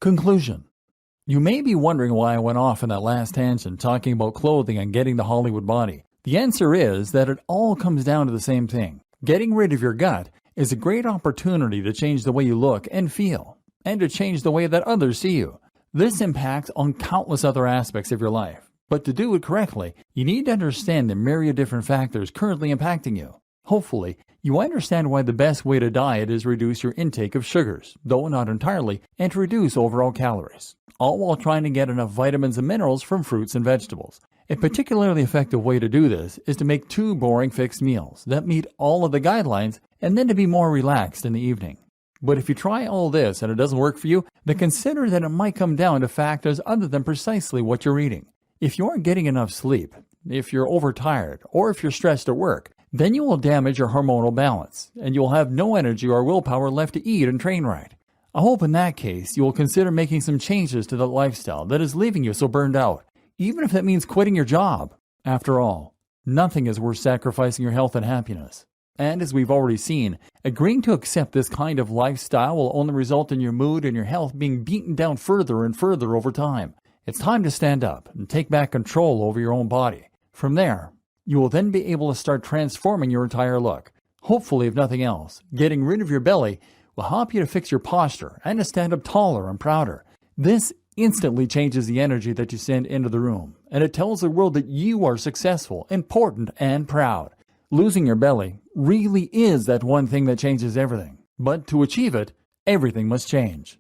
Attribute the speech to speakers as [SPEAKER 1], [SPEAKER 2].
[SPEAKER 1] Conclusion. You may be wondering why I went off in that last tangent talking about clothing and getting the Hollywood body. The answer is that it all comes down to the same thing. Getting rid of your gut is a great opportunity to change the way you look and feel, and to change the way that others see you. This impacts on countless other aspects of your life. But to do it correctly, you need to understand the myriad different factors currently impacting you. Hopefully, you understand why the best way to diet is reduce your intake of sugars, though not entirely, and to reduce overall calories, all while trying to get enough vitamins and minerals from fruits and vegetables. A particularly effective way to do this is to make 2 boring fixed meals that meet all of the guidelines and then to be more relaxed in the evening. But if you try all this and it doesn't work for you, then consider that it might come down to factors other than precisely what you're eating. If you aren't getting enough sleep, if you're overtired, or if you're stressed at work, then you will damage your hormonal balance, and you will have no energy or willpower left to eat and train right. I hope in that case you will consider making some changes to the lifestyle that is leaving you so burned out, even if that means quitting your job. After all, nothing is worth sacrificing your health and happiness. And as we've already seen, agreeing to accept this kind of lifestyle will only result in your mood and your health being beaten down further and further over time. It's time to stand up and take back control over your own body. From there, you will then be able to start transforming your entire look. Hopefully, if nothing else, getting rid of your belly will help you to fix your posture and to stand up taller and prouder. This instantly changes the energy that you send into the room, and it tells the world that you are successful, important, and proud. Losing your belly really is that one thing that changes everything. But to achieve it, everything must change.